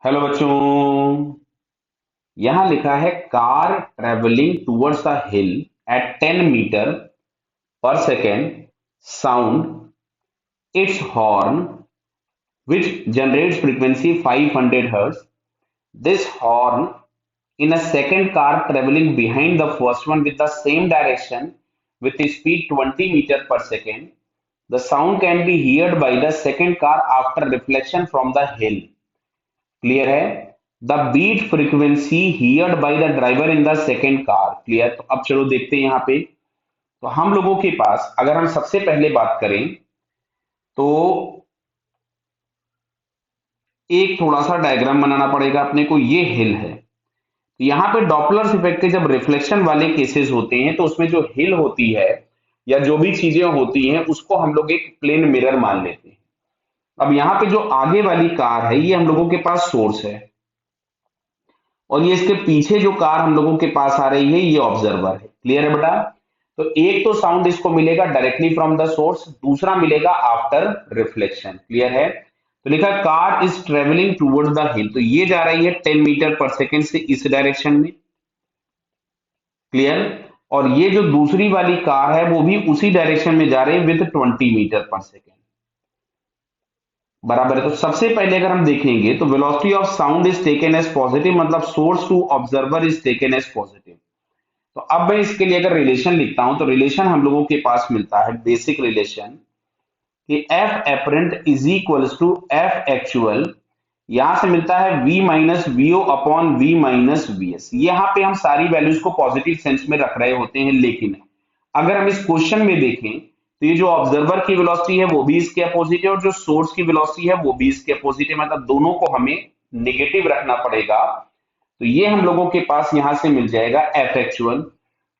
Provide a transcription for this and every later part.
Hello बच्चों। यहां लिखा है car travelling towards a hill at 10 metre per second sound its horn which generates frequency 500 hertz. This horn in a second car traveling behind the first one with the same direction with a speed 20 meter per second. The sound can be heard by the second car after reflection from the hill. Clear है। The beat frequency heard by the driver in the second car. Clear. तो अब चलो देखते हैं यहाँ पे। तो हम लोगों के पास अगर हम सबसे पहले बात करें तो एक थोड़ा सा डायग्राम बनाना पड़ेगा अपने को। ये हिल है। यहाँ पे डॉपलर इफेक्ट के जब रिफ्लेक्शन वाले केसेस होते हैं तो उसमें जो हिल होती है या जो भी चीजें होती हैं उसको हम लोग एक प्लेन मिरर मान लेते हैं। अब यहाँ पे जो आगे वाली कार है ये हम लोगों के पास सोर्स है और ये इसके पीछे जो कार हम लोगों के पास आ रही है ये ऑब्जर्वर है। क्लियर है बेटा। तो एक तो साउंड इसको मिलेगा डायरेक्टली फ्रॉम द सोर्स, दूसरा मिलेगा आफ्टर रिफ्लेक्शन। क्लियर है। तो लिखा car is travelling towards the हिल, तो ये जा रही है 10 मीटर पर सेकेंड से इस डायरेक्शन में। क्लियर। और ये जो दूसरी वाली कार है वो भी उसी डायरेक्शन में जा रही है विद 20 मीटर पर सेकेंड। बराबर है। तो सबसे पहले अगर हम देखेंगे तो velocity of sound is taken as positive, मतलब source to observer is taken as positive. तो अब मैं इसके लिए अगर रिलेशन लिखता हूं तो रिलेशन हम लोगों के पास मिलता है बेसिक रिलेशन कि F apparent is equals to F actual. यहां से मिलता है v minus VO upon v minus V S. यहां पे हम सारी वैल्यूज को पॉजिटिव सेंस में रख रहे होते हैं, लेकिन अगर हम इस क्वेश्चन में देखें तो ये जो ऑब्जर्वर की वेलोसिटी है वो भी इसके अपोजिट है और जो सोर्स की वेलोसिटी है वो भी इसके अपोजिट है, मतलब दोनों को हमें नेगेटिव रखना पड़ेगा। तो ये हम लोगों के पास यहां से मिल जाएगा एफ एक्चुअल।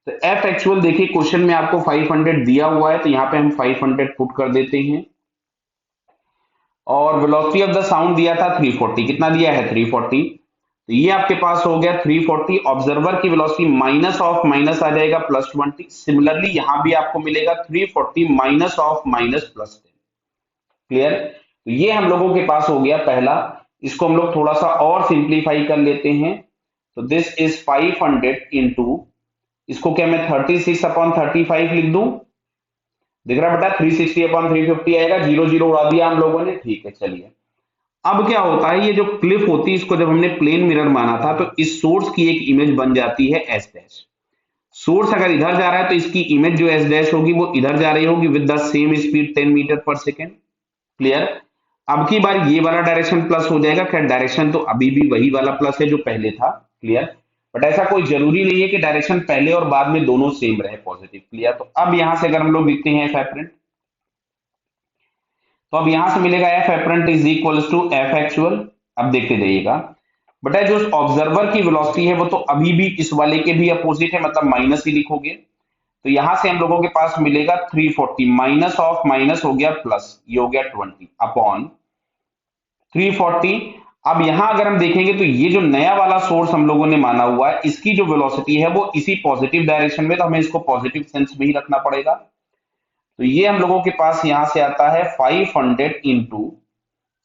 तो एफ एक्चुअल देखिए क्वेश्चन में आपको 500 दिया हुआ है तो यहाँ पे हम 500 पुट कर देते हैं। और वेलोसिटी ऑफ द साउंड दिया था 340, कितना दिया है 340। तो ये आपके पास हो गया 340। ऑब्जर्वर की वेलोसिटी माइनस ऑफ माइनस आ जाएगा प्लस 20। सिमिलरली यहां भी आपको मिलेगा 340 minus of minus plus 10। Clear. तो ये हम लोगों के पास हो गया पहला। इसको हम लोग थोड़ा सा और सिंप्लीफाई कर लेते हैं। तो दिस इज 500 इंटू, इसको क्या मैं 36 अपॉन 35 लिख दूं। दिख रहा बेटा 360 अपॉन 350 आएगा, जीरो जीरो उड़ा दिया हम लोगों ने। ठीक है चलिए। अब क्या होता है ये जो क्लिफ होती है इसको जब हमने प्लेन मिरर माना था तो इस सोर्स की एक इमेज बन जाती है एस डैश। सोर्स अगर इधर जा रहा है तो इसकी इमेज जो एस डैश होगी वो इधर जा रही होगी with the same speed 10 metre per second. Clear. अब की बार ये वाला डायरेक्शन प्लस हो जाएगा। खैर डायरेक्शन तो अभी भी वही वाला प्लस है जो पहले था। क्लियर। बट ऐसा कोई जरूरी नहीं है कि डायरेक्शन पहले और बाद में दोनों सेम रहे पॉजिटिव। क्लियर। तो अब यहां से अगर हम लोग लिखते हैं एफ एपरेंट तो अब यहां से मिलेगा F apparent is equals to F actual. अब देखते जाइएगा बेटा जो ऑब्जर्वर की वेलोसिटी है वो तो अभी भी इस वाले के भी अपोजिट है, मतलब माइनस ही लिखोगे। तो यहां से हम लोगों के पास मिलेगा 340 माइनस ऑफ माइनस हो गया प्लस, ये हो गया 20 अपॉन 340। अब यहां अगर हम देखेंगे तो ये जो नया वाला सोर्स हम लोगों ने माना हुआ है इसकी जो वेलोसिटी है वो इसी पॉजिटिव डायरेक्शन में, तो हमें इसको पॉजिटिव सेंस में ही रखना पड़ेगा। तो ये हम लोगों के पास यहां से आता है 500 इंटू,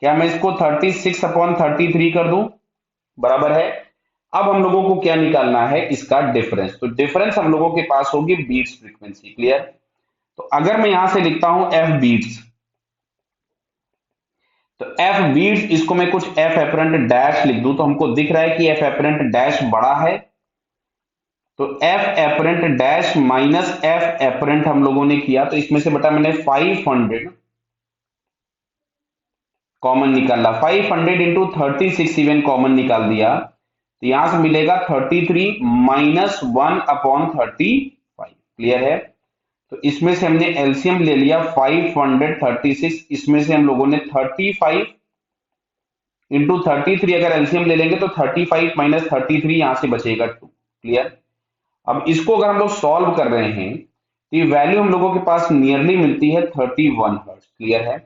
क्या मैं इसको 36 अपॉन 33 कर दूं। बराबर है। अब हम लोगों को क्या निकालना है इसका डिफरेंस। तो डिफरेंस हम लोगों के पास होगी बीट्स फ्रीक्वेंसी। क्लियर। तो अगर मैं यहां से लिखता हूं एफ बीट्स, तो एफ बीट्स इसको मैं कुछ एफ एपरेंट डैश लिख दूं तो हमको दिख रहा है कि एफ एपरेंट डैश बड़ा है। तो F apparent dash minus F apparent हम लोगों ने किया तो इसमें से बटा मैंने 500 कॉमन निकाला। 500 इंटू 36 इवन कॉमन निकाल दिया तो यहां से मिलेगा 33 माइनस 1 अपॉन 35। क्लियर है। तो इसमें से हमने एलसीएम ले लिया 536, इसमें से हम लोगों ने 35 इंटू 33 अगर एलसीएम ले लेंगे तो 35 माइनस 33 यहां से बचेगा 2। क्लियर। अब इसको अगर हम लोग सॉल्व कर रहे हैं तो ये वैल्यू हम लोगों के पास नियरली मिलती है 31 हर्ट्ज। क्लियर है।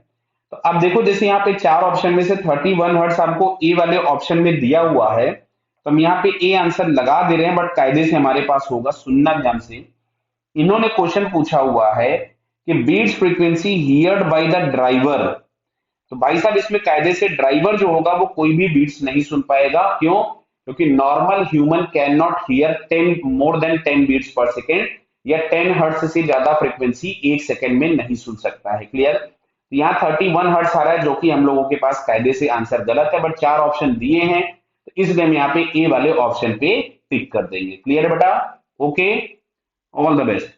तो अब देखो जैसे यहाँ पे चार ऑप्शन में से 31 हर्ट्ज आपको ए वाले ऑप्शन में दिया हुआ है तो हम यहाँ पे ए आंसर लगा दे रहे हैं, बट कायदे से हमारे पास होगा, सुनना ध्यान से। इन्होंने क्वेश्चन पूछा हुआ है कि beats frequency heard by the driver तो भाई साहब इसमें कायदे से ड्राइवर जो होगा वो कोई भी बीट्स नहीं सुन पाएगा। क्यों? क्योंकि normal human can not hear 10 more than 10 beats per second, या 10 हर्ट्ज से ज्यादा फ्रीक्वेंसी एक सेकंड में नहीं सुन सकता है। क्लियर? तो यहाँ 31 हर्ट्ज आ रहा है, जो कि हम लोगों के पास कायदे से आंसर गलत है, बट चार ऑप्शन दिए हैं तो इसलिए हम यहाँ पे ए वाले ऑप्शन पे टिक कर देंगे। क्लियर है बेटा? Okay, all the best.